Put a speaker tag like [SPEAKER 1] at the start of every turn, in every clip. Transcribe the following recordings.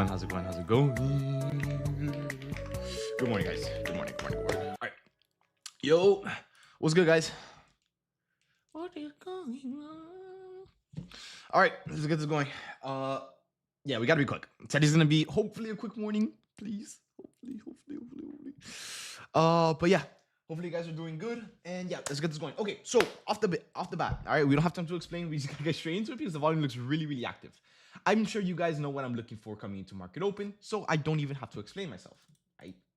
[SPEAKER 1] going? How's it going? How's it going? Good morning, guys. Good morning. Good morning. Good morning. All right. Yo, what's good, guys? What is going on? All right, let's get this going. Yeah, we gotta be quick. Today's gonna be hopefully a quick morning, please. Hopefully. But yeah, hopefully you guys are doing good. And yeah, let's get this going. Okay, so off the bat, all right, we don't have time to explain. We just gotta get straight into it because the volume looks really active. I'm sure you guys know what I'm looking for coming into market open, so I don't even have to explain myself.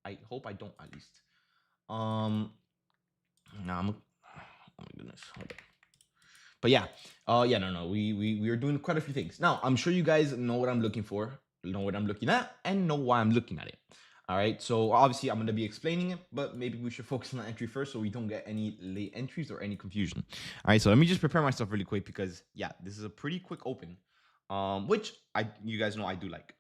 [SPEAKER 1] I hope I don't, at least. Nah, oh my goodness, hold on. But yeah, no, we are doing quite a few things. Now, I'm sure you guys know what I'm looking for, know what I'm looking at, and know why I'm looking at it. All right, so obviously I'm going to be explaining it, but maybe we should focus on the entry first so we don't get any late entries or any confusion. All right, so let me just prepare myself really quick because, yeah, this is a pretty quick open, which you guys know I do like.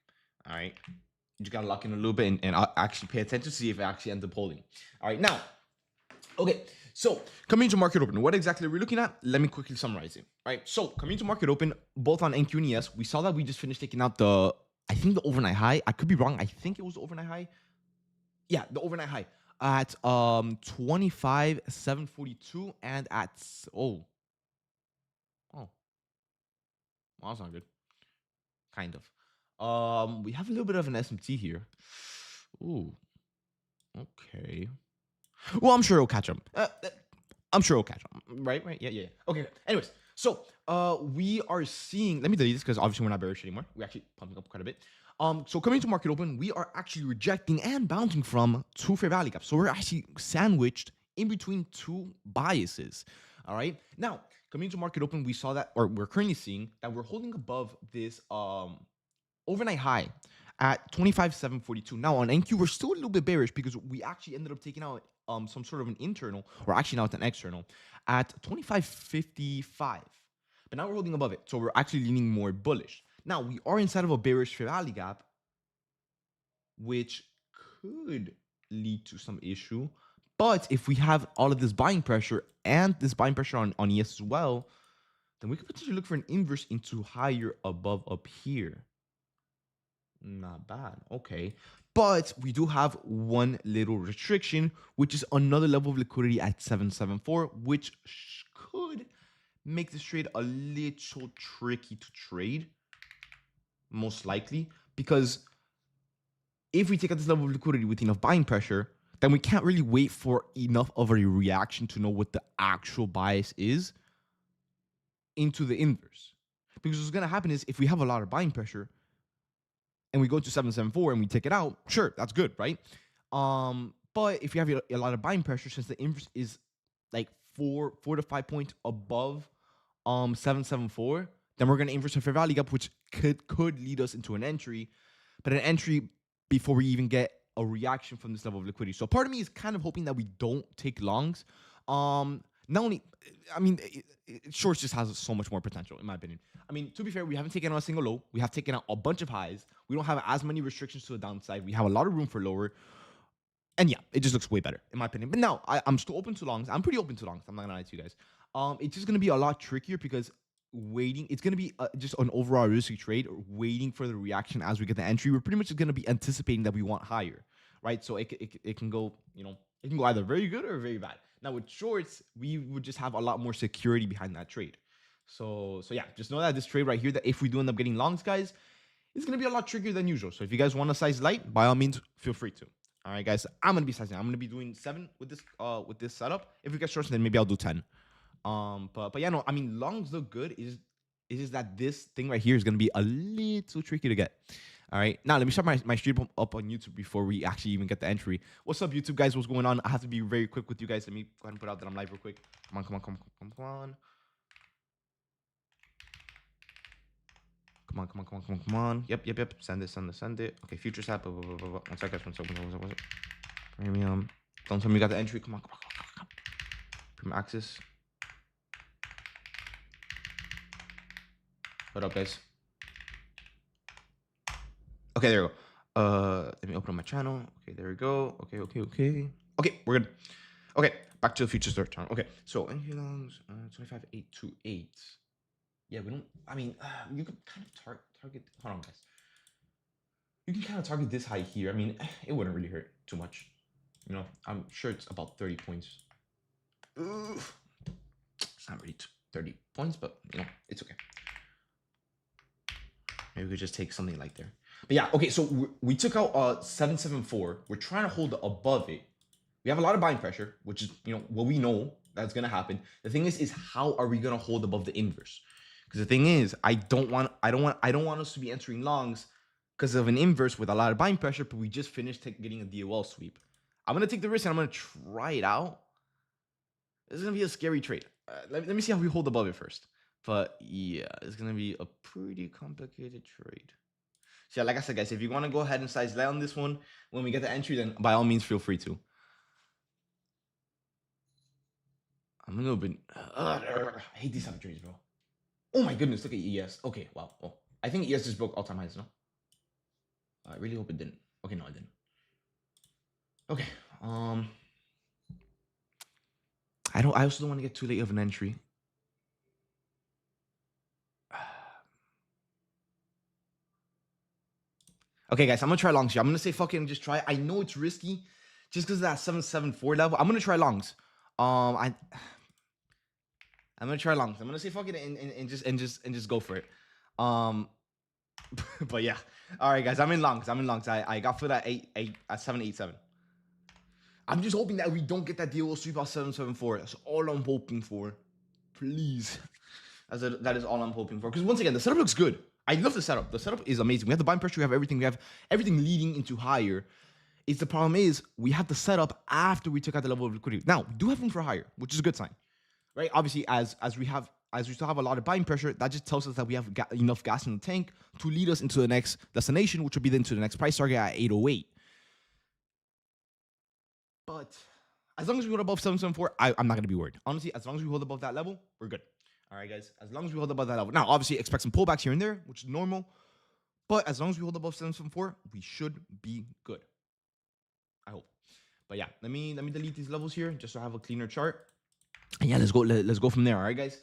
[SPEAKER 1] All right, you just got to lock in a little bit and actually pay attention to see if it actually ends up holding. All right, now, okay, so coming to market open, what exactly are we looking at? Let me quickly summarize it. All right, so coming to market open, both on NQ and ES, we saw that we just finished taking out I think the overnight high. I could be wrong. I think it was the overnight high. Yeah, the overnight high at 25,742 and at well, that's not good. Kind of. We have a little bit of an SMT here. Ooh, okay. Well, I'm sure it'll catch up. I'm sure it'll catch up. Right? Yeah. Okay. Anyways, so we are seeing. Let me delete this because obviously we're not bearish anymore. We're actually pumping up quite a bit. So coming to market open, we are actually rejecting and bouncing from two fair value gaps. So we're actually sandwiched in between two biases. All right. Now coming to market open, we saw that, or we're currently seeing that we're holding above this overnight high at 25,742. Now on NQ, we're still a little bit bearish because we actually ended up taking out some sort of an internal, or actually now it's an external, at 25.55. But now we're holding above it, so we're actually leaning more bullish. Now we are inside of a bearish fair value gap, which could lead to some issue. But if we have all of this buying pressure and this buying pressure on ES as well, then we could potentially look for an inverse into higher above up here. Not bad. Okay. But we do have one little restriction, which is another level of liquidity at 774, which could make this trade a little tricky to trade, most likely, because if we take out this level of liquidity with enough buying pressure, then we can't really wait for enough of a reaction to know what the actual bias is into the inverse. Because what's going to happen is if we have a lot of buying pressure, and we go to 774 and we take it out, sure, that's good, right? But if you have a lot of buying pressure, since the inverse is like 4 to 5 points above 774, then we're gonna inverse a fair value gap, which could lead us into an entry, but an entry before we even get a reaction from this level of liquidity. So part of me is kind of hoping that we don't take longs. Not only, I mean, shorts just has so much more potential, in my opinion. I mean, to be fair, we haven't taken out a single low. We have taken out a bunch of highs. We don't have as many restrictions to the downside. We have a lot of room for lower. And yeah, it just looks way better, in my opinion. But now, I'm still open to longs. I'm pretty open to longs. I'm not going to lie to you guys. It's just going to be a lot trickier because waiting, it's going to be just an overall risky trade, waiting for the reaction as we get the entry. We're pretty much going to be anticipating that we want higher, right? So it can go, it can go either very good or very bad. Now with shorts, we would just have a lot more security behind that trade. So yeah, just know that this trade right here, that if we do end up getting longs, guys, it's gonna be a lot trickier than usual. So if you guys want to size light, by all means, feel free to. All right, guys, I'm gonna be sizing. I'm gonna be doing 7 with this setup. If we get shorts, then maybe I'll do 10. But yeah, no, I mean longs look good. It's just that this thing right here is gonna be a little tricky to get. All right, now let me start my stream up on YouTube before we actually even get the entry. What's up, YouTube guys? What's going on? I have to be very quick with you guys. Let me go ahead and put out that I'm live real quick. Come on. Come on. Yep. Send it. Okay, futures app. One second. Premium. Don't tell me you got the entry. Come on. Premium access. What up, guys? Okay, there we go. Let me open up my channel. Okay, there we go. Okay. Okay, we're good. Okay, back to the futures third channel. Okay, so NQ longs 25,828. Yeah, we don't. I mean, you could kind of target. Hold on, guys. You can kind of target this high here. I mean, it wouldn't really hurt too much. You know, I'm sure it's about 30 points. Oof. It's not really 30 points, but you know, it's okay. Maybe we could just take something like there. But yeah, okay, so we took out 774. We're trying to hold above it. We have a lot of buying pressure, which is, you know, what we know that's gonna happen. The thing is how are we gonna hold above the inverse? Because the thing is, I don't want us to be entering longs because of an inverse with a lot of buying pressure, but we just finished getting a DOL sweep. I'm gonna take the risk and I'm gonna try it out. This is gonna be a scary trade. Let me see how we hold above it first. But yeah, it's gonna be a pretty complicated trade. So yeah, like I said, guys, if you want to go ahead and size down this one when we get the entry, then by all means feel free to. I'm a little bit. I hate these type of trades, bro. Oh my goodness, look at ES. Okay, wow. Oh, I think ES just broke all-time highs, no? I really hope it didn't. Okay, no, it didn't. Okay. I also don't want to get too late of an entry. Okay, guys, I'm gonna try longs here. I'm gonna say fucking just try. I know it's risky, just because of that 774 level. I'm gonna try longs. I'm gonna try longs. I'm gonna say fuck it and just go for it. But yeah. All right, guys. I'm in longs. I got for that 787. I'm just hoping that we don't get that deal sweep out 774. That's all I'm hoping for. Please. That is all I'm hoping for. Because once again, the setup looks good. I love the setup. The setup is amazing. We have the buying pressure. We have everything. We have everything leading into higher. It's the problem is we have the setup after we took out the level of liquidity. Now, we do have room for higher, which is a good sign, right? Obviously, as we still have a lot of buying pressure, that just tells us that we have enough gas in the tank to lead us into the next destination, which will be then to the next price target at 808. But as long as we hold above 774, I'm not going to be worried. Honestly, as long as we hold above that level, we're good. All right, guys. As long as we hold above that level. Now, obviously, expect some pullbacks here and there, which is normal. But as long as we hold above 774, we should be good. I hope. But yeah, let me delete these levels here just so I have a cleaner chart. And yeah, let's go from there. All right, guys.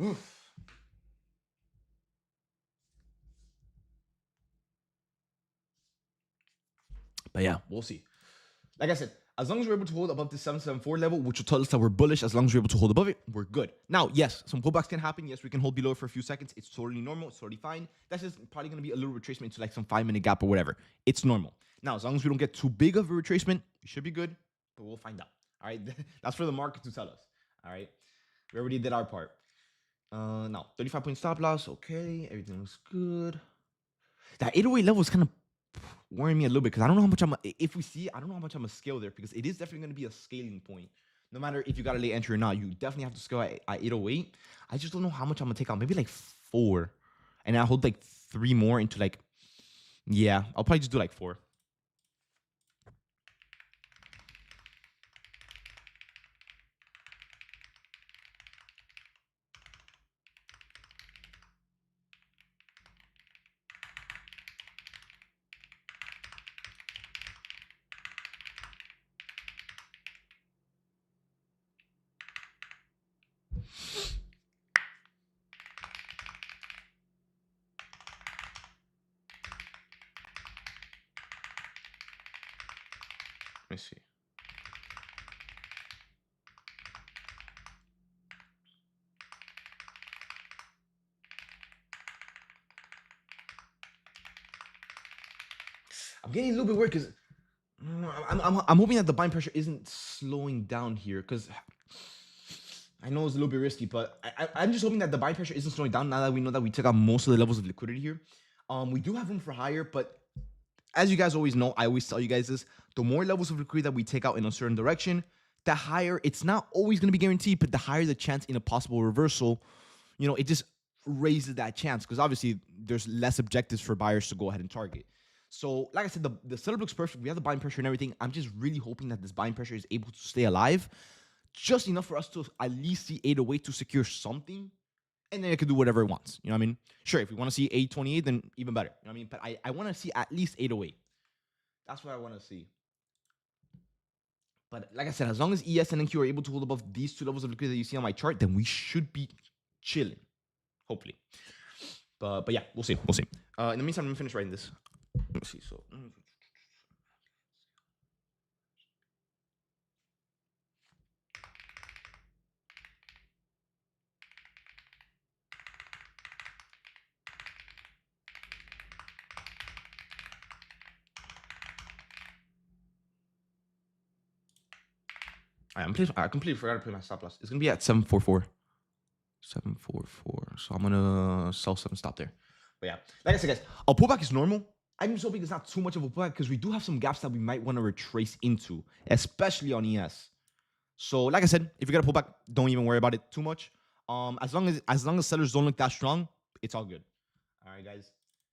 [SPEAKER 1] Oof. But yeah, we'll see. Like I said, as long as we're able to hold above the 774 level, which will tell us that we're bullish, as long as we're able to hold above it, we're good. Now, yes, some pullbacks can happen. Yes, we can hold below it for a few seconds. It's totally normal. It's totally fine. That's just probably going to be a little retracement into like some 5-minute gap or whatever. It's normal. Now, as long as we don't get too big of a retracement, we should be good, but we'll find out. All right. That's for the market to tell us. All right. We already did our part. Now, 35-point stop loss. Okay. Everything looks good. That 808 level is kind of worrying me a little bit because I don't know how much if we see it, I don't know how much I'm gonna scale there because it is definitely gonna be a scaling point. No matter if you got a late entry or not, you definitely have to scale at 808. I just don't know how much I'm gonna take out. Maybe like 4. And I hold like 3 more into like, yeah, I'll probably just do like 4. Let me see. I'm getting a little bit weird because I'm hoping that the buying pressure isn't slowing down here because I know it's a little bit risky, but I'm just hoping that the buying pressure isn't slowing down now that we know that we took out most of the levels of liquidity here. We do have room for higher, but as you guys always know, I always tell you guys this, the more levels of liquidity that we take out in a certain direction, the higher, it's not always going to be guaranteed, but the higher the chance in a possible reversal, you know, it just raises that chance because obviously there's less objectives for buyers to go ahead and target. So, like I said, the setup looks perfect. We have the buying pressure and everything. I'm just really hoping that this buying pressure is able to stay alive, just enough for us to at least see 808 to secure something, and then it can do whatever it wants. You know what I mean? Sure, if we want to see 828, then even better. You know what I mean? But I want to see at least 808. That's what I want to see. But like I said, as long as ES and NQ are able to hold above these 2 levels of liquidity that you see on my chart, then we should be chilling. Hopefully. But yeah, we'll see. In the meantime, I'm gonna finish writing this. Let's see. So. I completely forgot to put my stop loss. It's gonna be at 744. 744. So I'm gonna sell some stop there. But yeah, like I said, guys, a pullback is normal. I'm just hoping it's not too much of a pullback because we do have some gaps that we might want to retrace into, especially on ES. So, like I said, if you get a pullback, don't even worry about it too much. As long as sellers don't look that strong, it's all good. All right, guys.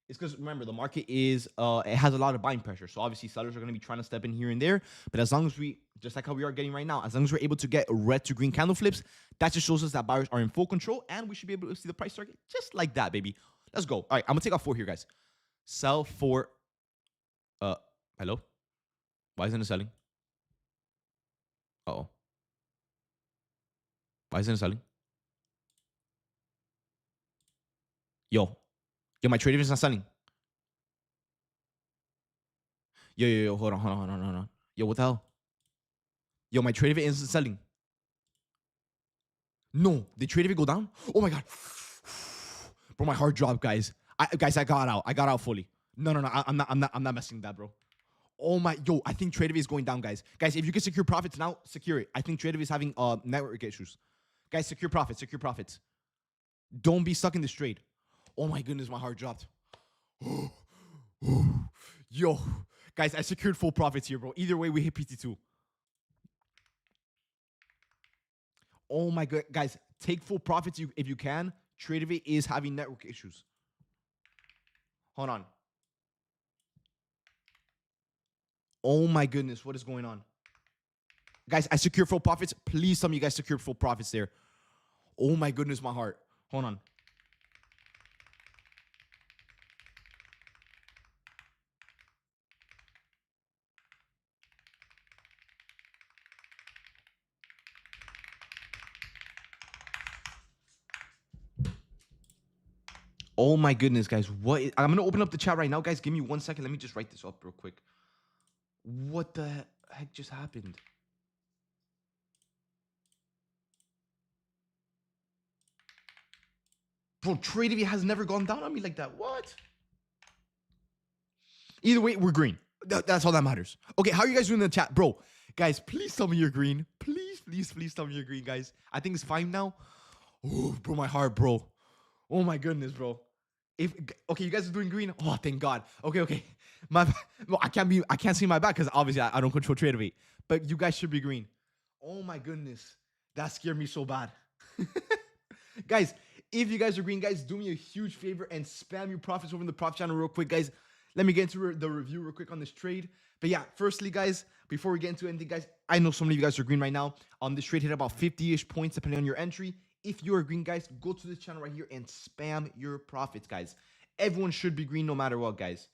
[SPEAKER 1] It's because remember the market is it has a lot of buying pressure. So obviously sellers are going to be trying to step in here and there. But as long as we, just like how we are getting right now, as long as we're able to get red to green candle flips, that just shows us that buyers are in full control, and we should be able to see the price target just like that, baby. Let's go. All right, I'm gonna take off 4 here, guys. Sell for. Hello. Why isn't it selling? Uh oh. Why isn't it selling? Yo, my trade is not selling. Yo, hold on. Yo, what the hell? Yo, my trade isn't selling. No, the trade go down? Oh my god. Bro, my heart dropped, guys. I got out. I got out fully. No. I'm not messing with that, bro. Oh my, yo, I think TradeAway is going down, guys. Guys, if you can secure profits now, secure it. I think TradeAway is having network issues. Guys, secure profits. Don't be stuck in this trade. Oh my goodness, my heart dropped. Yo, guys, I secured full profits here, bro. Either way, we hit PT2. Oh my god, guys, take full profits if you can. TradeAway is having network issues. Hold on. Oh my goodness, what is going on? Guys, I secured full profits. Please tell me you guys secured full profits there. Oh my goodness, my heart. Hold on. Oh my goodness, guys. I'm going to open up the chat right now, guys. Give me 1 second. Let me just write this up real quick. What the heck just happened? Bro, TradeAway has never gone down on me like that. What? Either way, we're green. That's all that matters. Okay, how are you guys doing in the chat? Bro, guys, please tell me you're green. Please tell me you're green, guys. I think it's fine now. Oh, bro, my heart, bro. Oh my goodness, bro. Okay, you guys are doing green. Oh, thank God. Okay. Well, I can't see my back because obviously I don't control TradeAway. But you guys should be green. Oh my goodness. That scared me so bad. Guys, if you guys are green, guys, do me a huge favor and spam your profits over in the prop channel real quick, guys. Let me get into the review real quick on this trade. But yeah, firstly, guys, before we get into anything, guys, I know some of you guys are green right now. This trade hit about 50-ish points depending on your entry. If you are green, guys, go to this channel right here and spam your profits, guys. Everyone should be green no matter what, guys.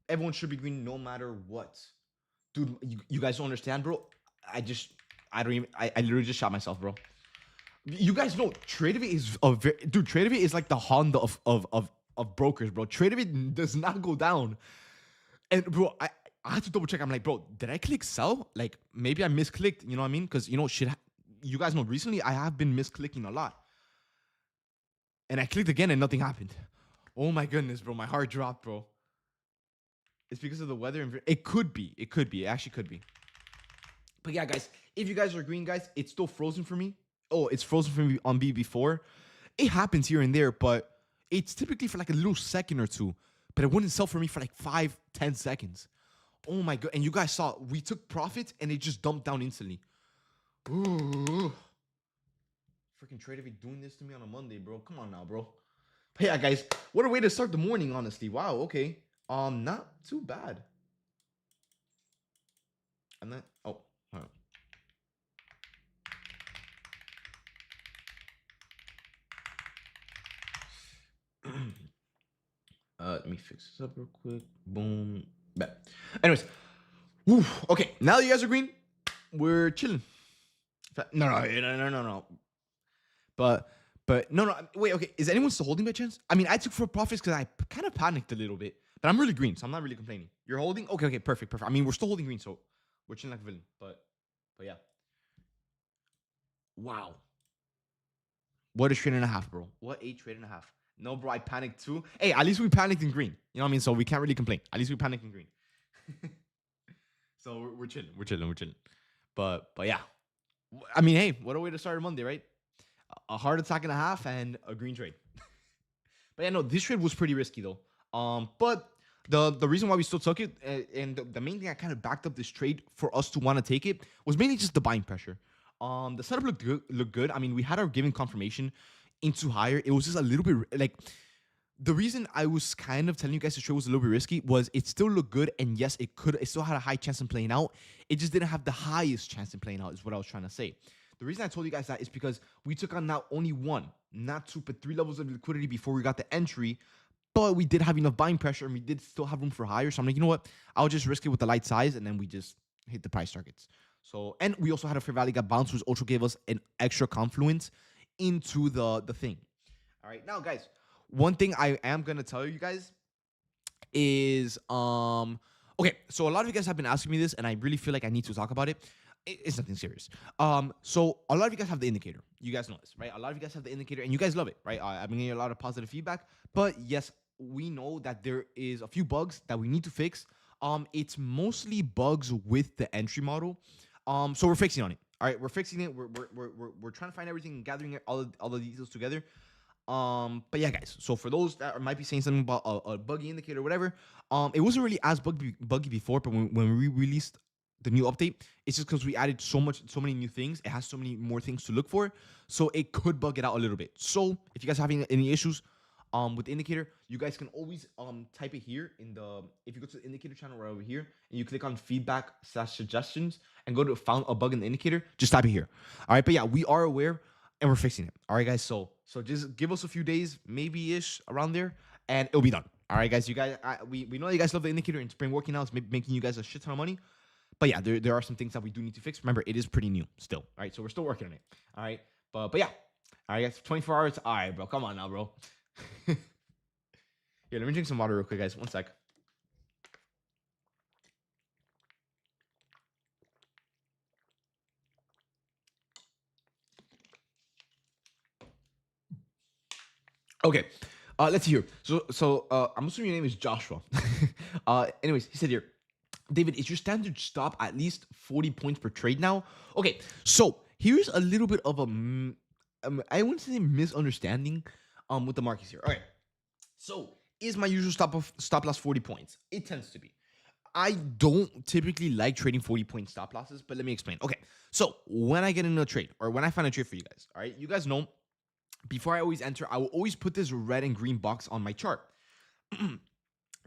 [SPEAKER 1] Everyone should be green no matter what. Dude, you guys don't understand, bro. I literally just shot myself, bro. You guys know TradeAway is TradeAway is like the Honda of brokers, bro. TradeAway does not go down. And bro, I had to double check. I'm like, bro, did I click sell? Like maybe I misclicked, you know what I mean? Because you guys know recently I have been misclicking a lot. And I clicked again and nothing happened. Oh my goodness, bro. My heart dropped, bro. It's because of the weather. It could be. It actually could be. But yeah, guys, if you guys are green, guys, it's still frozen for me. Oh, it's frozen for me on B4. It happens here and there, but it's typically for like a little second or two. But it wouldn't sell for me for like 5-10 seconds. Oh my god. And you guys saw, we took profit and it just dumped down instantly. Ooh. Freaking TradeAway doing this to me on a Monday, bro. Come on now, bro. But yeah, guys, what a way to start the morning, honestly. Wow, okay. Not too bad. And then, oh, hold on. Let me fix this up real quick. Boom. Back. Anyways, whew, okay. Now that you guys are green, we're chilling. No. But no. Wait. Okay. Is anyone still holding by chance? I mean, I took 4 profits because I kind of panicked a little bit. But I'm really green, so I'm not really complaining. You're holding? Okay, okay, perfect, perfect. I mean, we're still holding green, so we're chilling like a villain. But yeah. Wow. What a trade and a half, bro. What a trade and a half. No, bro, I panicked too. Hey, at least we panicked in green. You know what I mean? So we can't really complain. At least we panicked in green. So we're chilling. We're chilling. We're chilling. But yeah. I mean, hey, what a way to start a Monday, right? A heart attack and a half and a green trade. But yeah, no, this trade was pretty risky though. But the reason why we still took it, and the main thing I kind of backed up this trade for us to want to take it was mainly just the buying pressure. The setup looked good. I mean, we had our giving confirmation into higher. It was just a little bit like the reason I was kind of telling you guys the trade was a little bit risky was it still looked good, and yes, it still had a high chance in playing out. It just didn't have the highest chance in playing out, is what I was trying to say. The reason I told you guys that is because we took on not only one, not two, but three levels of liquidity before we got the entry, but we did have enough buying pressure and we did still have room for higher. So I'm like, you know what? I'll just risk it with the light size, and then we just hit the price targets. So, and we also had a fair value gap bounce, which also gave us an extra confluence into the thing. All right, now guys, one thing I am gonna tell you guys is okay, so a lot of you guys have been asking me this, and I really feel like I need to talk about it. It's nothing serious. So a lot of you guys have the indicator. You guys know this, right? A lot of you guys have the indicator, and you guys love it, right? I've been getting a lot of positive feedback. But yes, we know that there is a few bugs that we need to fix. It's mostly bugs with the entry model. So we're fixing on it. All right, we're fixing it. We're trying to find everything and gathering all the details together. But yeah, guys. So for those that might be saying something about a buggy indicator or whatever, it wasn't really as buggy before, but when we released the new update, it's just because we added so many new things. It has so many more things to look for, so it could bug it out a little bit. So if you guys are having any issues, with the indicator, you guys can always type it here in the, if you go to the indicator channel right over here and you click on feedback/suggestions and go to found a bug in the indicator, just type it here. All right, but yeah, we are aware and we're fixing it. All right, guys. So just give us a few days, maybe ish around there, and it'll be done. All right, guys. You guys, we know you guys love the indicator and it's been working out. It's making you guys a shit ton of money. But yeah, there are some things that we do need to fix. Remember, it is pretty new still. All right, so we're still working on it. All right, but yeah. All right, guys. 24 hours. All right, bro. Come on now, bro. Yeah, let me drink some water real quick, guys. One sec. Okay. Let's see here. So I'm assuming your name is Joshua. Anyways, he said here, David, is your standard stop at least 40 points per trade now? Okay, so here's a little bit of I wouldn't say misunderstanding with the markets here. Okay, so is my usual stop loss 40 points? It tends to be. I don't typically like trading 40-point stop losses, but let me explain. Okay, so when I get into a trade or when I find a trade for you guys, all right, you guys know before I always enter, I will always put this red and green box on my chart.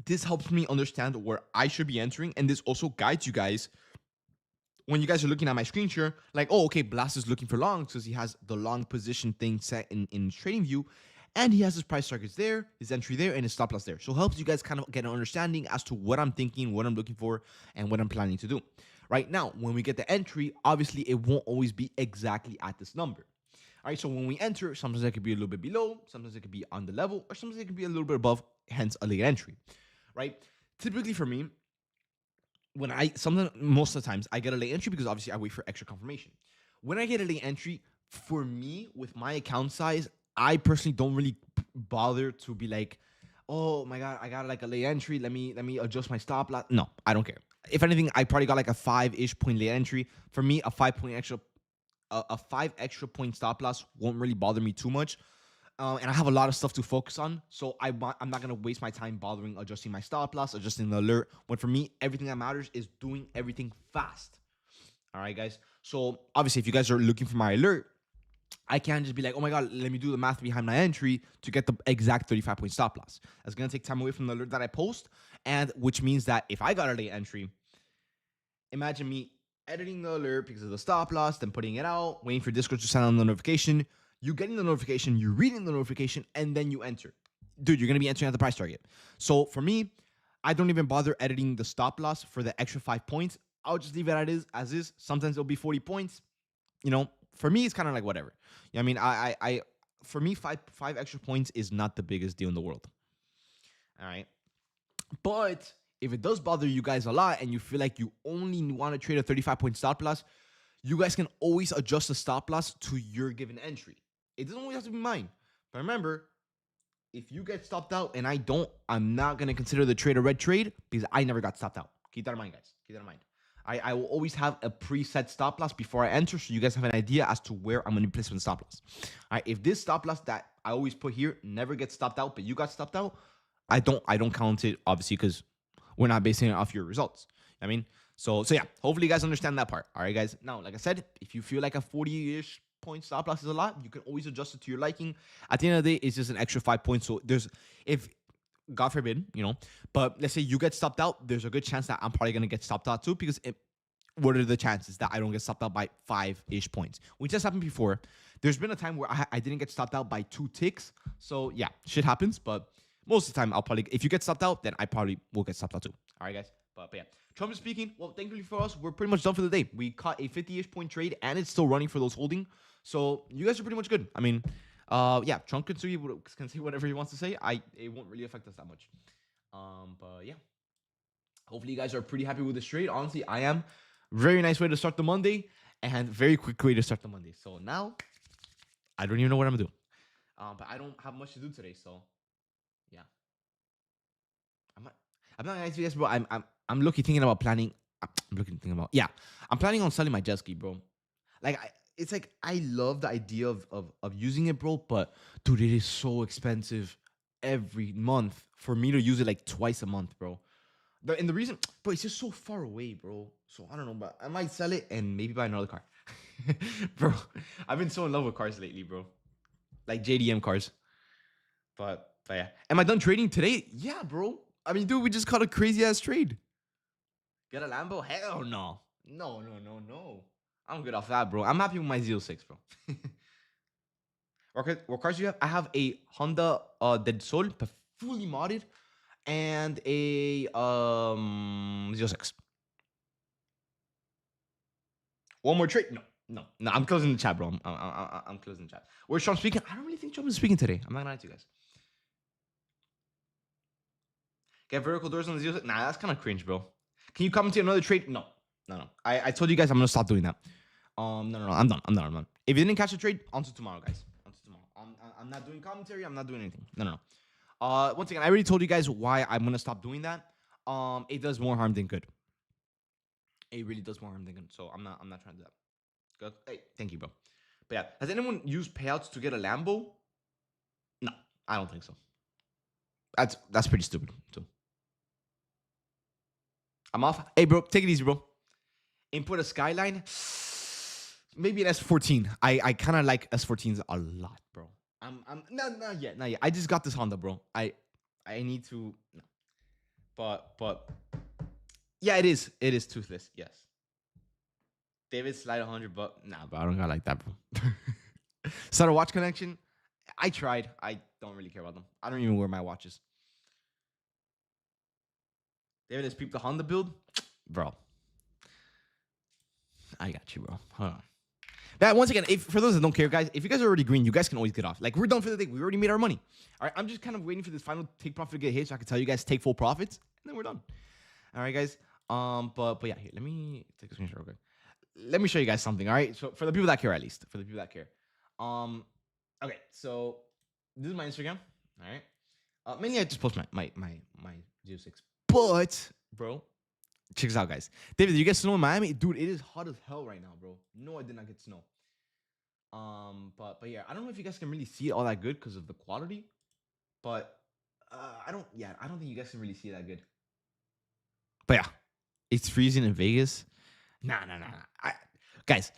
[SPEAKER 1] This helps me understand where I should be entering, and this also guides you guys when you guys are looking at my screen share, like, oh, okay, Blast is looking for long because he has the long position thing set in trading view, and he has his price targets there, his entry there, and his stop loss there. So it helps you guys kind of get an understanding as to what I'm thinking, what I'm looking for, and what I'm planning to do. Right now, when we get the entry, obviously it won't always be exactly at this number. All right, so when we enter, sometimes it could be a little bit below, sometimes it could be on the level, or sometimes it could be a little bit above, hence a late entry, right? Typically for me, most of the times I get a late entry because obviously I wait for extra confirmation. When I get a late entry, for me, with my account size, I personally don't really bother to be like, oh my God, I got like a late entry. Let me adjust my stop loss. No, I don't care. If anything, I probably got like a 5-ish point late entry. For me, a 5 extra point stop loss won't really bother me too much. And I have a lot of stuff to focus on. So I'm not going to waste my time bothering adjusting my stop loss, adjusting the alert. When for me, everything that matters is doing everything fast. All right, guys. So obviously, if you guys are looking for my alert, I can't just be like, oh my God, let me do the math behind my entry to get the exact 35-point stop loss. That's going to take time away from the alert that I post. And which means that if I got a late entry, imagine me editing the alert because of the stop loss, then putting it out, waiting for Discord to send out the notification. You getting the notification, you reading the notification, and then you enter. Dude, you're going to be entering at the price target. So for me, I don't even bother editing the stop loss for the extra 5 points. I'll just leave it as is. Sometimes it'll be 40 points. You know, for me, it's kind of like whatever. I mean, for me, five extra points is not the biggest deal in the world. All right. But if it does bother you guys a lot and you feel like you only want to trade a 35-point stop loss, you guys can always adjust the stop loss to your given entry. It doesn't always have to be mine. But remember, if you get stopped out and I don't, I'm not going to consider the trade a red trade because I never got stopped out. Keep that in mind, guys. Keep that in mind. I will always have a preset stop loss before I enter so you guys have an idea as to where I'm going to be placing the stop loss. All right, if this stop loss that I always put here never gets stopped out, but you got stopped out, I don't count it, obviously, because we're not basing it off your results. I mean, so yeah, hopefully you guys understand that part. All right, guys. Now, like I said, if you feel like a 40-ish point stop loss is a lot, you can always adjust it to your liking. At the end of the day, it's just an extra 5 points. So if God forbid, but let's say you get stopped out, there's a good chance that I'm probably going to get stopped out too, because what are the chances that I don't get stopped out by 5-ish points? Which has happened before. There's been a time where I didn't get stopped out by 2 ticks. So yeah, shit happens, but most of the time, if you get stopped out, then I probably will get stopped out too. All right, guys. But yeah, Trump is speaking. Well, thankfully for us, we're pretty much done for the day. We caught a 50-ish point trade, and it's still running for those holding. So you guys are pretty much good. I mean, yeah, Trump can say whatever he wants to say. It won't really affect us that much. But yeah, hopefully you guys are pretty happy with this trade. Honestly, I am. Very nice way to start the Monday, and very quick way to start the Monday. So now, I don't even know what I'm gonna do. But I don't have much to do today, so yeah. I'm not gonna lie to you guys, bro. I'm looking thinking about planning. Yeah. I'm planning on selling my jet ski, bro. Like it's like I love the idea of using it, bro. But dude, it is so expensive every month for me to use it like twice a month, bro. And the reason, bro, it's just so far away, bro. So I don't know, but I might sell it and maybe buy another car. Bro, I've been so in love with cars lately, bro. Like JDM cars. But yeah. Am I done trading today? Yeah, bro. I mean, dude, we just caught a crazy ass trade. Get a Lambo? Hell no. No. I'm good off that, bro. I'm happy with my Z06, bro. What cars do you have? I have a Honda Del Sol, fully modded, and a Z06. One more trade? No. I'm closing the chat, bro. I'm closing the chat. Where's Trump speaking? I don't really think Trump is speaking today. I'm not gonna lie to you guys. Get vertical doors on the Z06? Nah, that's kind of cringe, bro. Can you commentate another trade? No. I told you guys I'm gonna stop doing that. No. I'm done. If you didn't catch the trade, on to tomorrow, guys. On to tomorrow. I'm not doing commentary. I'm not doing anything. No. Once again, I already told you guys why I'm gonna stop doing that. It does more harm than good. It really does more harm than good. So I'm not trying to do that. Good. Hey, thank you, bro. But yeah, has anyone used payouts to get a Lambo? No, I don't think so. That's pretty stupid too. I'm off. Hey, bro, take it easy, bro. Input a Skyline. Maybe an S14. I kind of like S14s a lot, bro. Not yet. I just got this Honda, bro. I need to. No. But yeah, it is. It is toothless. Yes. David slide 100, but nah, bro. I don't got like that, bro. Start a watch connection. I tried. I don't really care about them. I don't even wear my watches. David has peeped the Honda build, bro. I got you, bro. Hold on. That once again, for those that don't care, guys, if you guys are already green, you guys can always get off. Like, we're done for the day. We already made our money. All right, I'm just kind of waiting for this final take profit to get hit so I can tell you guys take full profits, and then we're done. All right, guys. But yeah, here, let me take a screenshot real quick. Let me show you guys something. All right, so for the people that care, at least for the people that care. Okay, so this is my Instagram. All right. Mainly I just post my 06. But bro, check this out, guys. David, did you get snow in Miami? Dude, it is hot as hell right now, bro. No, I did not get snow. But yeah, I don't know if you guys can really see it all that good because of the quality. But I don't think you guys can really see it that good. But yeah, it's freezing in Vegas. Nah. Guys,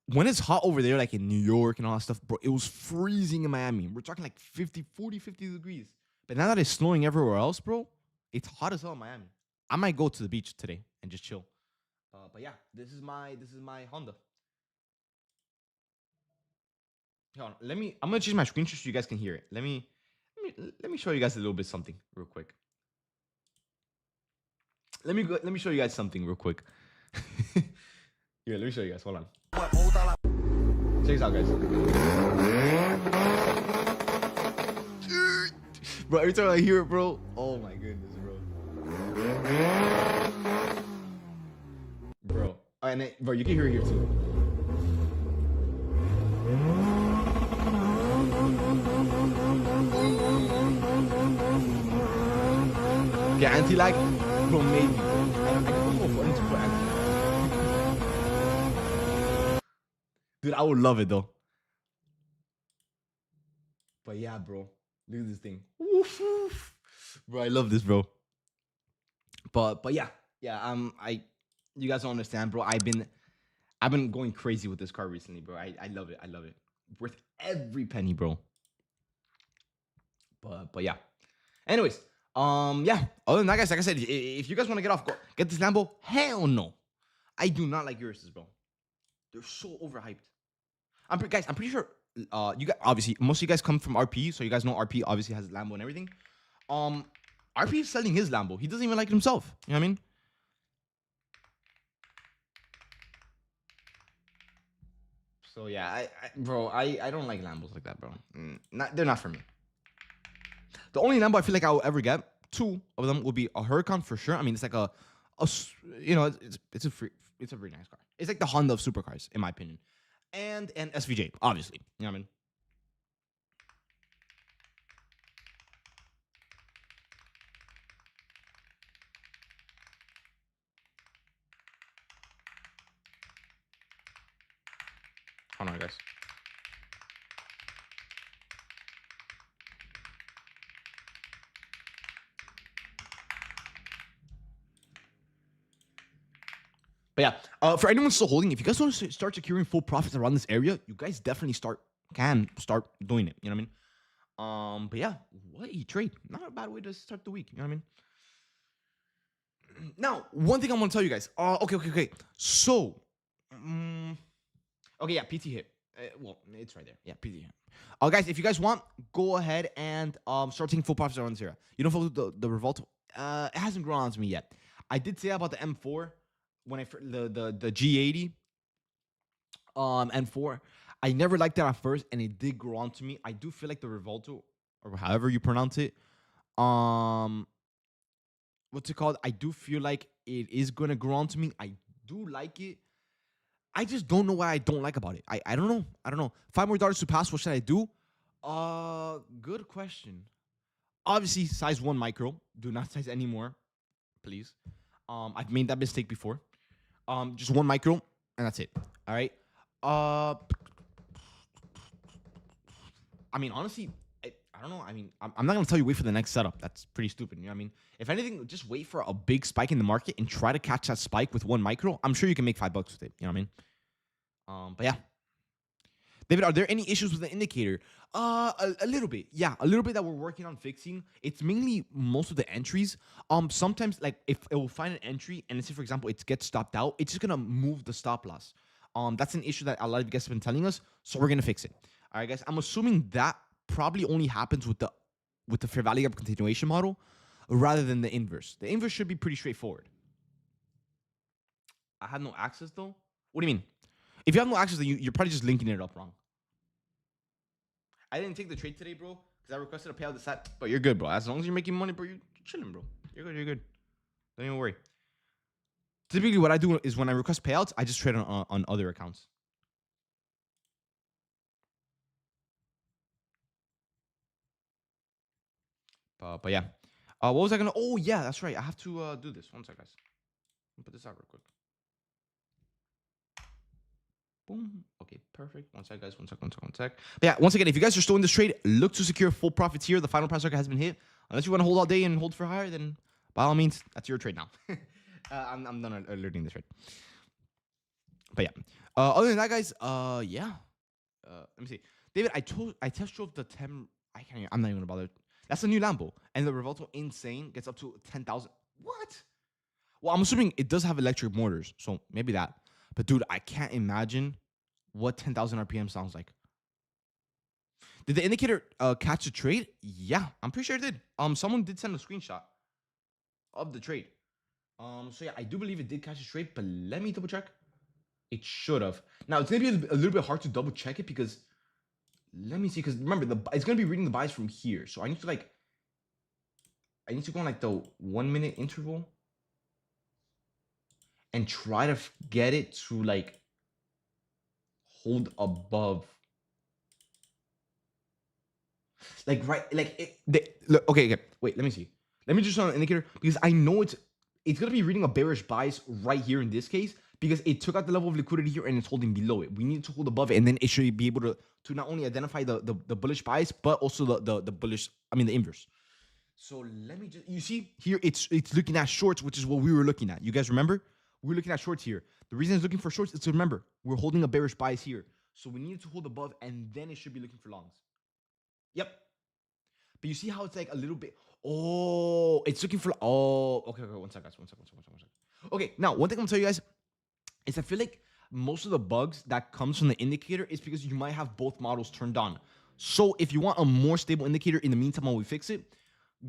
[SPEAKER 1] when it's hot over there, like in New York and all that stuff, bro, it was freezing in Miami. We're talking like 50 degrees. But now that it's snowing everywhere else, bro, it's hot as hell in Miami. I might go to the beach today and just chill. But yeah, this is my Honda. Hold on, I'm gonna change my screenshot so you guys can hear it. Let me show you guys a little bit something real quick. Let me show you guys something real quick. Here, let me show you guys. Hold on. Check this out, guys. Bro, every time I hear it, bro, oh my goodness, bro. Bro. And bro, you can hear it here too. Yeah, anti-lag, bro, maybe. I don't know what to put anti-lag. Dude, I would love it though. But yeah, bro, look at this thing. Woof, woof. Bro, I love this, bro. But yeah, you guys don't understand, bro. I've been going crazy with this car recently, bro. I love it. I love it. Worth every penny, bro. But yeah. Anyways, yeah. Other than that, guys, like I said, if you guys want to get off, get this Lambo. Hell no, I do not like Urus's, bro. They're so overhyped. I'm pretty sure. You guys obviously most of you guys come from RP, so you guys know RP obviously has Lambo and everything. RP is selling his Lambo. He doesn't even like it himself. You know what I mean? So yeah, bro, I don't like Lambos like that, bro. They're not for me. The only Lambo I feel like I will ever get, two of them, will be a Huracan for sure. I mean, it's like it's a very nice car. It's like the Honda of supercars, in my opinion, and an SVJ, obviously. You know what I mean? Hold on, guys. But yeah, for anyone still holding, if you guys want to start securing full profits around this area, you guys definitely can start doing it. You know what I mean? But yeah, what a trade. Not a bad way to start the week. You know what I mean? Now, one thing I want to tell you guys. Okay. So, okay, yeah, PT hit. Well, it's right there. Yeah, PT hit. Guys, if you guys want, go ahead and start taking full profits around this area. You don't follow the Revolto. It hasn't grown on to me yet. I did say about the M4 when the G80 M4. I never liked that at first, and it did grow on to me. I do feel like the Revolto, or however you pronounce it, what's it called? I do feel like it is gonna grow on to me. I do like it. I just don't know what I don't like about it. I don't know. I don't know. 5 more dollars to pass. What should I do? Good question. Obviously, size 1 micro. Do not size any more, please. I've made that mistake before. Just 1 micro, and that's it. All right. I mean, honestly, I don't know. I mean, I'm not gonna tell you wait for the next setup. That's pretty stupid. You know what I mean? If anything, just wait for a big spike in the market and try to catch that spike with 1 micro. I'm sure you can make $5 with it. You know what I mean? But yeah. David, are there any issues with the indicator? A little bit. Yeah, a little bit that we're working on fixing. It's mainly most of the entries. Sometimes, like, if it will find an entry and let's say, for example, it gets stopped out, it's just gonna move the stop loss. That's an issue that a lot of you guys have been telling us, so we're gonna fix it. All right, guys. I'm assuming that probably only happens with the fair value gap continuation model rather than the inverse. The inverse should be pretty straightforward. I have no access though. What do you mean? If you have no access, then you're probably just linking it up wrong. I didn't take the trade today, bro, because I requested a payout this side. But you're good, bro. As long as you're making money, bro, you're chilling, bro. You're good. You're good. Don't even worry. Typically, what I do is when I request payouts, I just trade on other accounts. But yeah. What was I gonna? Oh yeah, that's right. I have to do this. One sec, guys. Put this out real quick. Boom. Okay, perfect. One sec, guys. One sec. But yeah, once again, if you guys are still in this trade, look to secure full profits here. The final price target has been hit. Unless you want to hold all day and hold for higher, then by all means, that's your trade now. I'm done alerting this trade. But yeah. Other than that, guys, yeah. Let me see. David, I test drove the 10. I can't. I'm not even gonna bother. That's a new Lambo, and the Revolto Insane gets up to 10,000. What? Well, I'm assuming it does have electric motors, so maybe that. But dude, I can't imagine what 10,000 RPM sounds like. Did the indicator catch the trade? Yeah, I'm pretty sure it did. Someone did send a screenshot of the trade. So yeah, I do believe it did catch the trade, but let me double check. It should have. Now it's gonna be a little bit hard to double check it because let me see. Because remember, it's gonna be reading the buys from here, so I need to go on like the 1 minute interval. and try to get it to like hold above. Like right, like look, okay, wait, let me see. Let me just show an indicator because I know it's gonna be reading a bearish bias right here in this case because it took out the level of liquidity here and it's holding below it. We need to hold above it, and then it should be able to not only identify the bullish bias but also the bullish, I mean the inverse. So let me just, you see here it's looking at shorts, which is what we were looking at. You guys remember? We were looking at shorts here. The reason it's looking for shorts is to remember we're holding a bearish bias here, so we need to hold above, and then it should be looking for longs. Yep. But you see how it's like a little bit. Oh, it's looking for. Oh, okay. One second, guys. One second. Okay, now one thing I'm gonna tell you guys is I feel like most of the bugs that comes from the indicator is because you might have both models turned on. So if you want a more stable indicator in the meantime while we fix it,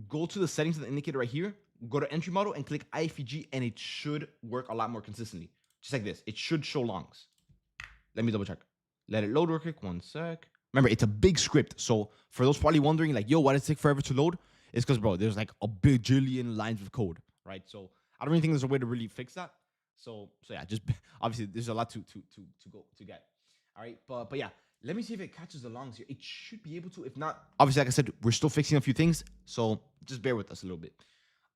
[SPEAKER 1] go to the settings of the indicator right here, go to entry model and click IFEG, and it should work a lot more consistently. Just like this. It should show longs. Let me double check. Let it load real quick. One sec. Remember, it's a big script. So for those probably wondering, like, yo, why does it take forever to load? It's because, bro, there's like a bajillion lines of code, right? So I don't really think there's a way to really fix that. So yeah, just obviously there's a lot to go to get. All right, but yeah, let me see if it catches the longs here. It should be able to. If not, obviously, like I said, we're still fixing a few things. So just bear with us a little bit.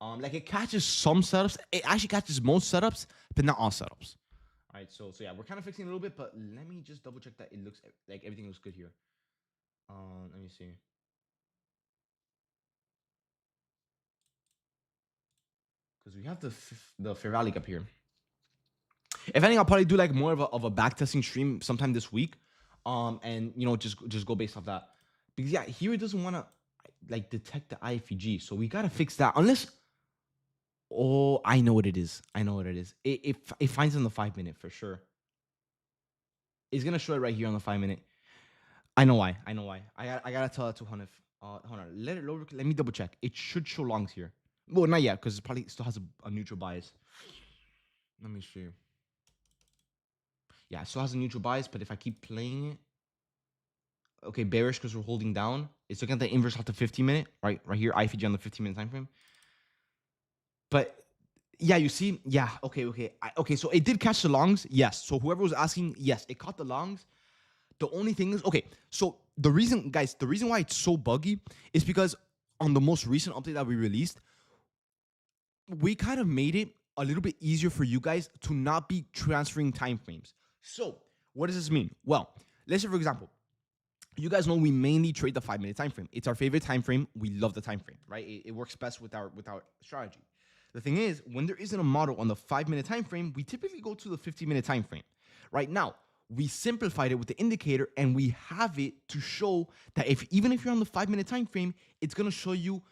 [SPEAKER 1] Like it catches some setups. It actually catches most setups, but not all setups. All right, so yeah, we're kind of fixing a little bit, but let me just double check that it looks like everything looks good here. Let me see. Because we have the fair value up here. If anything, I'll probably do like more of a back testing stream sometime this week. And you know, just go based off that. Because yeah, here it doesn't want to like detect the IFEG. So we gotta fix that. Unless, oh, I know what it is. It finds on the 5 minute for sure. It's gonna show it right here on the 5 minute. I know why. I gotta tell it to Hanif. Hold on. Let it load. Let me double check. It should show longs here. Well, not yet, because it probably still has a neutral bias. Let me see. Yeah, it still has a neutral bias, but if I keep playing it, okay, bearish because we're holding down. It's looking at the inverse off the 15 minute, right here, IFG on the 15-minute time frame. But yeah, you see, yeah, okay. So it did catch the longs, yes. So whoever was asking, yes, it caught the longs. The only thing is, okay, so the reason, guys, the reason why it's so buggy is because on the most recent update that we released, we kind of made it a little bit easier for you guys to not be transferring time frames. So what does this mean? Well, let's say, for example, you guys know we mainly trade the 5 minute time frame. It's our favorite time frame. We love the time frame, right? It works best with our strategy. The thing is, when there isn't a model on the 5 minute time frame, we typically go to the 15-minute time frame. Right now, we simplified it with the indicator, and we have it to show that even if you're on the 5 minute time frame, it's gonna show you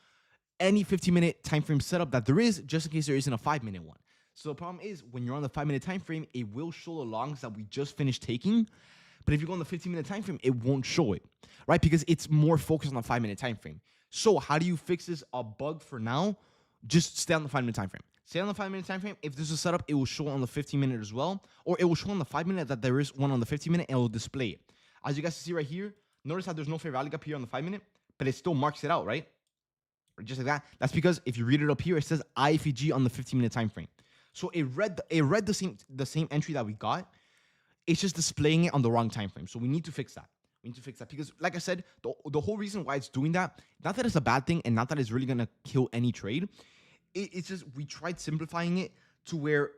[SPEAKER 1] any 15-minute time frame setup that there is, just in case there isn't a 5 minute one. So the problem is when you're on the 5 minute time frame, it will show the longs that we just finished taking. But if you go on the 15-minute time frame, it won't show it, right? Because it's more focused on the 5 minute time frame. So how do you fix this a bug for now? Just stay on the 5 minute time frame. Stay on the 5 minute time frame. If there's a setup, it will show on the 15-minute as well, or it will show on the 5 minute that there is one on the 15-minute, and it will display it. As you guys see right here, notice how there's no fair value up here on the 5 minute, but it still marks it out, right? Just like that. That's because if you read it up here, it says IFEG on the 15-minute time frame. So it read the same entry that we got. It's just displaying it on the wrong time frame. So we need to fix that. Because, like I said, the whole reason why it's doing that, not that it's a bad thing and not that it's really gonna kill any trade. It's just we tried simplifying it to where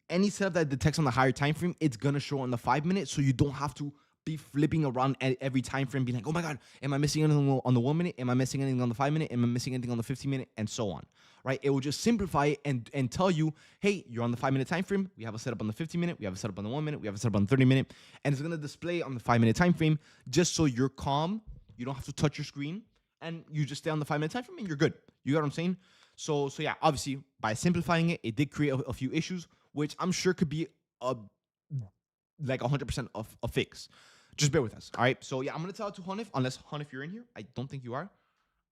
[SPEAKER 1] any setup that detects on the higher time frame, it's gonna show on the 5 minute, so you don't have to be flipping around at every time frame, being like, oh my god, am I missing anything on the 1 minute? Am I missing anything on the 5 minute? Am I missing anything on the 15 minute? And so on, right? It will just simplify it and tell you, hey, you're on the 5 minute time frame. We have a setup on the 15 minute. We have a setup on the 1 minute. We have a setup on the 30 minute, and it's gonna display on the 5 minute time frame just so you're calm. You don't have to touch your screen, and you just stay on the 5 minute time frame, and you're good. You got what I'm saying? So yeah, obviously by simplifying it, it did create a few issues, which I'm sure could be like 100% of a fix. Just bear with us, all right? So yeah, I'm gonna tell it to Hanif, unless Hanif you're in here. I don't think you are,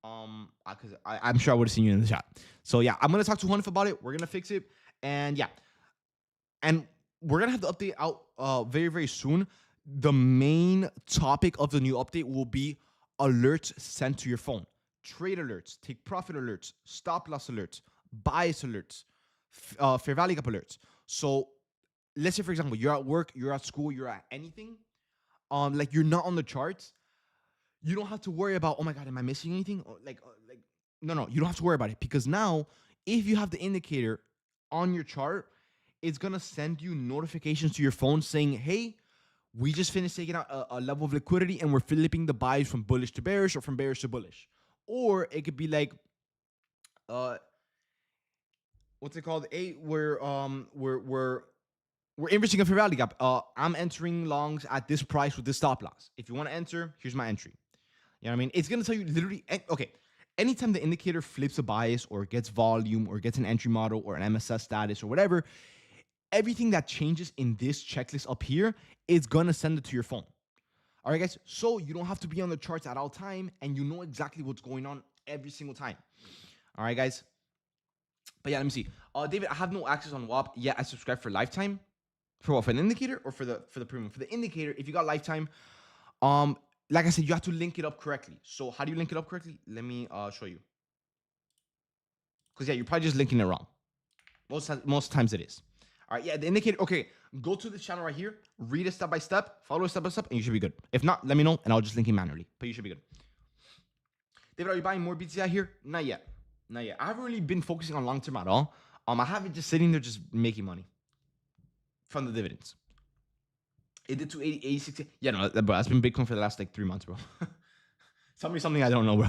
[SPEAKER 1] because I'm sure I would have seen you in the chat. So yeah, I'm gonna talk to Hanif about it. We're gonna fix it, and yeah, and we're gonna have the update out very very soon. The main topic of the new update will be alerts sent to your phone. Trade alerts, take profit alerts, stop loss alerts, bias alerts, fair value gap alerts. So let's say, for example, you're at work, you're at school, you're at anything, like you're not on the charts. You don't have to worry about, oh my god, am I missing anything? Or like no, you don't have to worry about it, because now if you have the indicator on your chart, it's gonna send you notifications to your phone saying, hey, we just finished taking out a level of liquidity and we're flipping the buys from bullish to bearish or from bearish to bullish. Or it could be like, what's it called? We're inversing a fair value gap. I'm entering longs at this price with this stop loss. If you want to enter, here's my entry. You know what I mean? It's gonna tell you literally, okay. Anytime the indicator flips a bias or gets volume or gets an entry model or an MSS status or whatever, everything that changes in this checklist up here is gonna send it to your phone. All right, guys. So you don't have to be on the charts at all time, and you know exactly what's going on every single time. All right, guys. But yeah, let me see. David, I have no access on WAP. Yeah, I subscribe for lifetime. For what? For an indicator or for the premium? For the indicator, if you got lifetime, like I said, you have to link it up correctly. So how do you link it up correctly? Let me show you. Because yeah, you're probably just linking it wrong. Most times it is. All right, yeah, the indicator. Okay, go to this channel right here, read it step by step, follow it step by step, and you should be good. If not, let me know, and I'll just link it manually. But you should be good. David, are you buying more BTC here? Not yet. Not yet. I haven't really been focusing on long term at all. I have it just sitting there, just making money from the dividends. It did 280, 86. Yeah, no, bro, that's been Bitcoin for the last like 3 months, bro. Tell me something I don't know, bro.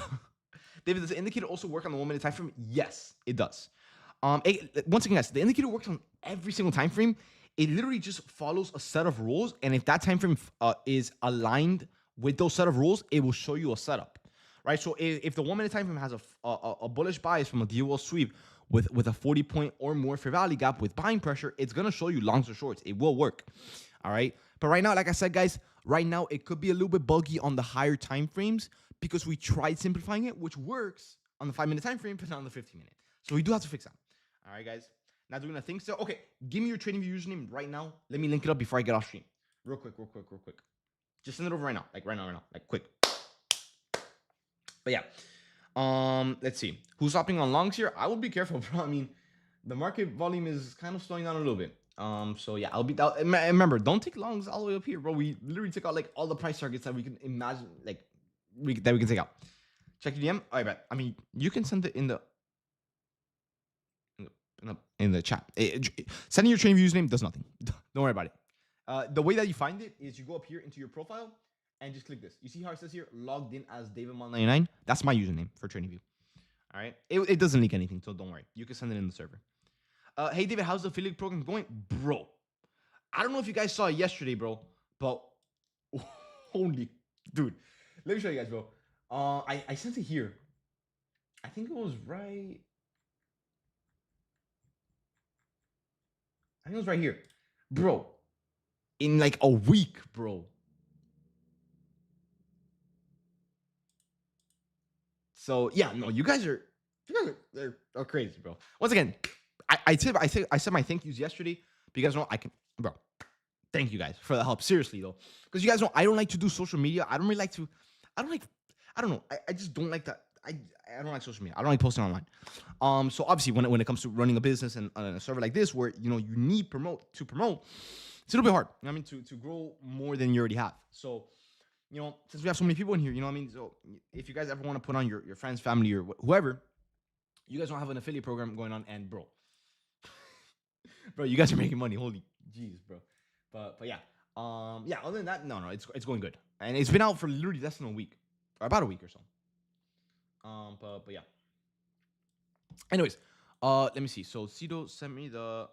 [SPEAKER 1] David, does the indicator also work on the 1 minute time frame? Yes, it does. Once again, guys, the indicator works on every single time frame. It literally just follows a set of rules, and if that time frame is aligned with those set of rules, it will show you a setup, right? So if the 1 minute time frame has a bullish bias from a DOL sweep with a 40 point or more fair value gap with buying pressure, it's gonna show you longs or shorts. It will work, all right? But right now, like I said, guys, right now it could be a little bit buggy on the higher time frames because we tried simplifying it, which works on the 5 minute time frame, but not on the 15 minute. So we do have to fix that. All right, guys. Not doing a thing still. Okay, give me your TradingView username right now. Let me link it up before I get off stream. Real quick. Just send it over right now. Like right now. Like quick. But yeah. Let's see. Who's hopping on longs here? I would be careful, bro. I mean, the market volume is kind of slowing down a little bit. So yeah, I'll be down. Remember, don't take longs all the way up here, bro. We literally took out like all the price targets that we can imagine, like that we can take out. Check your DM. All right, bet. I mean, you can send it in the chat. Sending your TradingView username does nothing. Don't worry about it. The way that you find it is you go up here into your profile and just click this. You see how it says here, logged in as DavidMall99? That's my username for TradingView. All right. It doesn't leak anything, so don't worry. You can send it in the server. Hey, David, how's the affiliate program going? Bro, I don't know if you guys saw it yesterday, bro, but holy, dude. Let me show you guys, bro. I sent it here. I think it was right. I think it was right here. Bro, in like a week, bro. So yeah, no, you guys are crazy, bro. Once again, I said my thank yous yesterday, but you guys know I can, bro. Thank you guys for the help. Seriously though, because you guys know I don't like to do social media. I don't really like to. I don't know. I just don't like that. I don't like social media. I don't like posting online. So obviously when it comes to running a business and a server like this, where you need to promote, it's a little bit hard. You know what I mean, to grow more than you already have. So, since we have so many people in here, you know what I mean. So if you guys ever want to put on your friends, family, or whoever, you guys don't have an affiliate program going on, and bro, you guys are making money. Holy jeez, bro. But yeah, yeah. Other than that, no, it's going good, and it's been out for literally less than a week, or about a week or so. But yeah. Anyways, let me see. So Cito sent me the.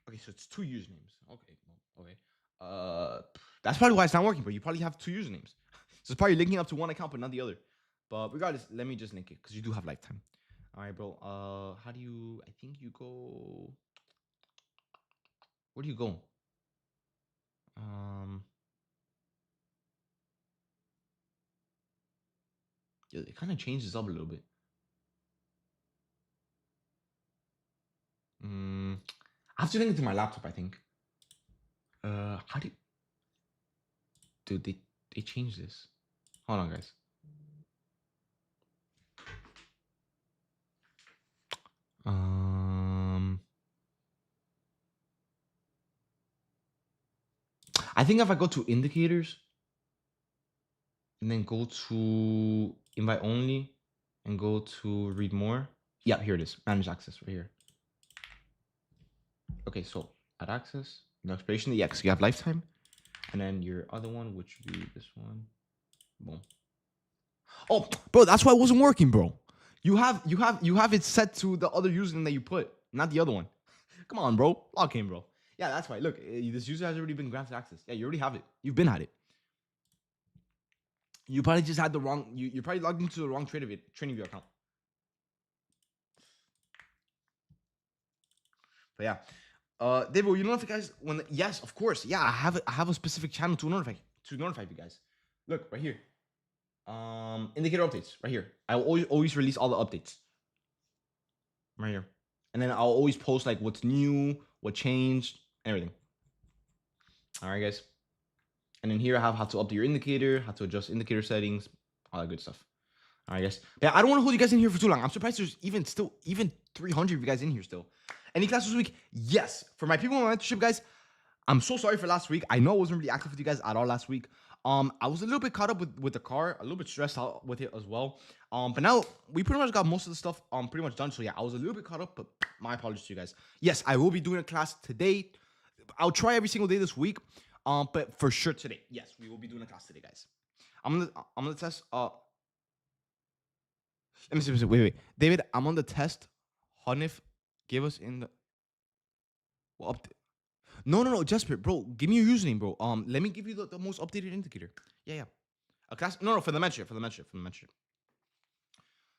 [SPEAKER 1] Okay, so it's 2 usernames. Okay. That's probably why it's not working. But you probably have 2 usernames, so it's probably linking up to one account but not the other. But regardless, let me just link it because you do have lifetime. All right, bro. How do you? I think you go. Where do you go? It kind of changes up a little bit. I have to link it to my laptop, I think. How do you... Dude, they changed this. Hold on, guys. I think if I go to indicators and then go to invite only and go to read more. Yeah, here it is. Manage access right here. Okay, so add access, no expiration. Yeah, because you have lifetime. And then your other one, which would be this one. Boom. Oh, bro, that's why it wasn't working, bro. You have it set to the other username that you put, not the other one. Come on, bro. Log in, bro. Yeah, that's why. Look, this user has already been granted access. Yeah, you already have it. You've been had it. You probably just had the wrong. You probably logged into the wrong TradingView account. But yeah, David, will you notify guys when? Yes, of course. Yeah, I have a specific channel to notify you guys. Look right here. Indicator updates right here. I will always release all the updates right here, and then I'll always post like what's new, what changed, everything. All right, guys. And then here I have how to update your indicator, how to adjust indicator settings, all that good stuff. All right, guys. Yeah, I don't want to hold you guys in here for too long. I'm surprised there's even 300 of you guys in here still. Any class this week? Yes. For my people in my mentorship, guys, I'm so sorry for last week. I know I wasn't really active with you guys at all last week. I was a little bit caught up with the car, a little bit stressed out with it as well. But now we pretty much got most of the stuff pretty much done. So yeah, I was a little bit caught up, but my apologies to you guys. Yes, I will be doing a class today. I'll try every single day this week. But for sure today, yes, we will be doing a class today, guys. I'm gonna test. Let me see. Wait, David. I'm on the test. Hanif, give us in the update. No, Jasper, bro. Give me your username, bro. Let me give you the most updated indicator. Yeah. A class. No, for the mentorship.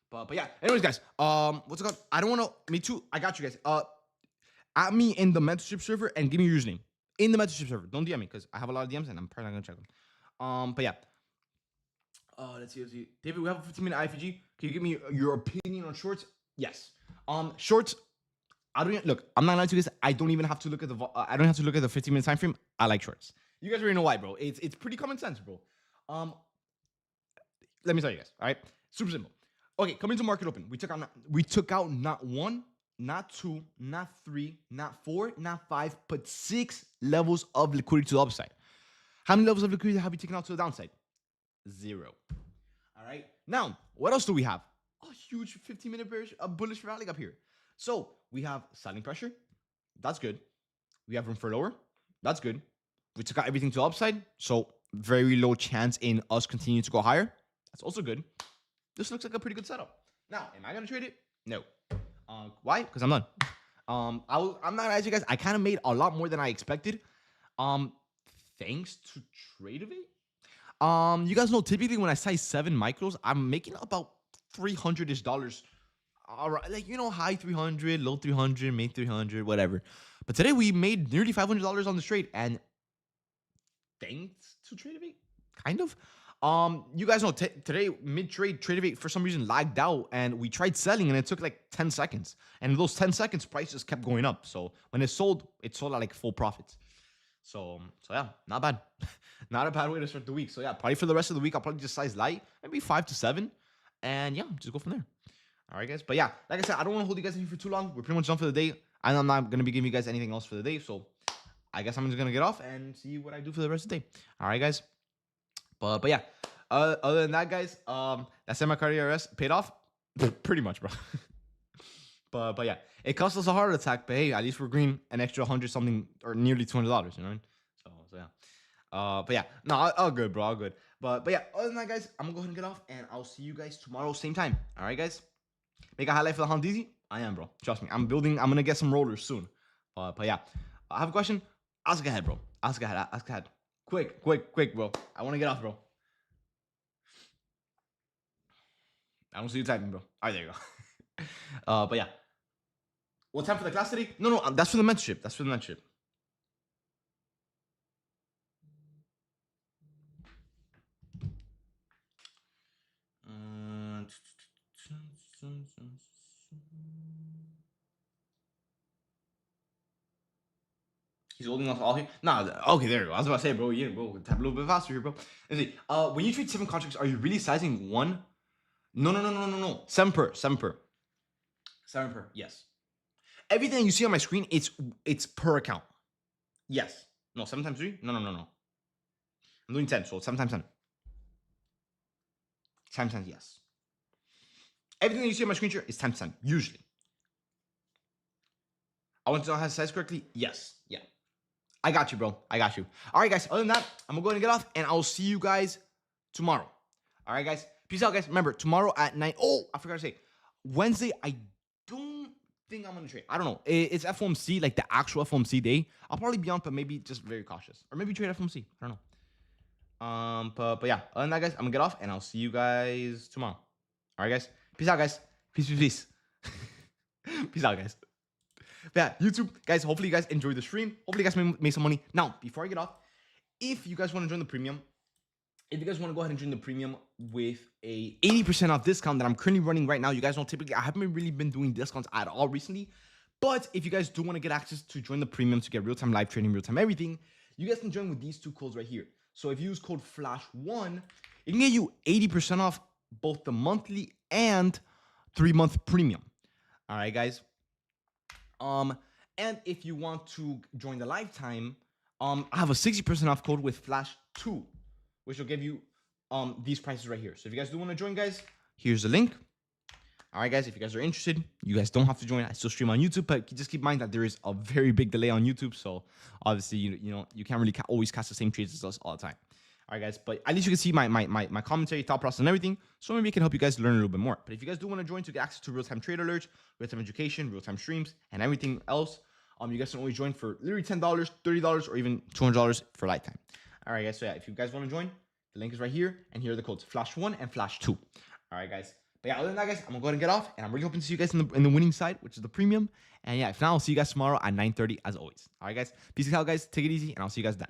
[SPEAKER 1] But yeah. Anyways, guys. What's it called? I don't want to. Me too. I got you guys. Add me in the mentorship server and give me your username in the mentorship server. Don't DM me because I have a lot of DMs and I'm probably not gonna check them. But yeah. Let's see. David, we have a 15-minute IFG. Can you give me your opinion on shorts? Yes. Shorts. I don't look. I'm not lying to you guys. I don't even have to look at the. I don't have to look at the 15-minute time frame. I like shorts. You guys already know why, bro. It's pretty common sense, bro. Let me tell you guys. All right. Super simple. Okay, coming to market open. We took out not one, not two, not three, not four, not five, but 6 levels of liquidity to the upside. How many levels of liquidity have we taken out to the downside? 0. All right. Now, what else do we have? A huge 15-minute bearish, a bullish rally up here. So we have selling pressure. That's good. We have room for lower. That's good. We took out everything to the upside. So very low chance in us continuing to go higher. That's also good. This looks like a pretty good setup. Now, am I going to trade it? No. Why? Because I'm done. I'm not going to lie to you guys. I kind of made a lot more than I expected. Thanks to TradeAway. You guys know typically when I size 7 micros, I'm making about $300-ish. All right, like high 300, low 300, mid 300, whatever. But today we made nearly $500 on this trade, and thanks to TradeAway, kind of. You guys know today mid trade TradeAway for some reason lagged out, and we tried selling, and it took like 10 seconds. And in those 10 seconds, price just kept going up. So when it sold at like full profits. So yeah, not bad. Not a bad way to start the week. So yeah, probably for the rest of the week, I'll probably just size light, maybe 5 to 7, and yeah, just go from there. All right, guys. But yeah, like I said, I don't want to hold you guys in here for too long. We're pretty much done for the day. And I'm not going to be giving you guys anything else for the day. So I guess I'm just going to get off and see what I do for the rest of the day. All right, guys. But yeah, other than that, guys, that semi-cardio RS paid off. Pretty much, bro. But yeah, it cost us a heart attack. But hey, at least we're green an extra 100 something or nearly $200. You know what I mean? So yeah. But yeah, no, all good, bro. All good. But yeah, other than that, guys, I'm going to go ahead and get off. And I'll see you guys tomorrow, same time. All right, guys? Make a highlight for the Hondizi? I am, bro. Trust me. I'm going to get some rollers soon. But yeah. I have a question. Ask ahead, bro. Ask ahead. Quick, bro. I want to get off, bro. I don't see you typing, bro. All right, there you go. But yeah. What time for the class today? No, that's for the mentorship. He's holding us all here. Nah, okay, there you go. I was about to say, bro, bro, tap a little bit faster here, bro. Let's see. When you trade 7 contracts, are you really sizing one? No. 7 per. 7 per. Yes. Everything you see on my screen, it's per account. Yes. No, 7 times 3? No. I'm doing 10, so 7 times 10. 10 times, yes. Everything that you see on my screen share is 10 10, usually. I want to know how to size correctly? Yes. Yeah. I got you, bro. I got you. All right, guys. Other than that, I'm going to go ahead and get off, and I'll see you guys tomorrow. All right, guys. Peace out, guys. Remember, tomorrow at 9. Oh, I forgot to say. Wednesday, I don't think I'm going to trade. I don't know. It's FOMC, like the actual FOMC day. I'll probably be on, but maybe just very cautious. Or maybe trade FOMC. I don't know. But yeah. Other than that, guys, I'm going to get off, and I'll see you guys tomorrow. All right, guys. Peace out, guys. Peace, peace, peace. Peace out, guys. But yeah, YouTube, guys, hopefully you guys enjoyed the stream. Hopefully you guys made some money. Now, before I get off, if you guys want to join the premium, if you guys want to go ahead and join the premium with a 80% off discount that I'm currently running right now, you guys know typically I haven't really been doing discounts at all recently. But if you guys do want to get access to join the premium to get real-time live trading, real-time everything, you guys can join with these two codes right here. So if you use code FLASH1, it can get you 80% off both the monthly and 3-month premium. All right, guys. And if you want to join the lifetime, I have a 60% off code with Flash 2, which will give you these prices right here. So if you guys do want to join, guys, here's the link. All right, guys, if you guys are interested, you guys don't have to join. I still stream on YouTube, but just keep in mind that there is a very big delay on YouTube. So obviously, you know, you can't really always cast the same trades as us all the time. All right, guys, but at least you can see my commentary, thought process, and everything. So maybe it can help you guys learn a little bit more. But if you guys do want to join to get access to real-time trade alerts, real-time education, real-time streams, and everything else, you guys can always join for literally $10, $30, or even $200 for lifetime. All right, guys. So yeah, if you guys want to join, the link is right here, and here are the codes: Flash1 and Flash2. All right, guys. But yeah, other than that, guys, I'm gonna go ahead and get off, and I'm really hoping to see you guys in the winning side, which is the premium. And yeah, if not, I'll see you guys tomorrow at 9:30 as always. All right, guys. Peace out, guys. Take it easy, and I'll see you guys then.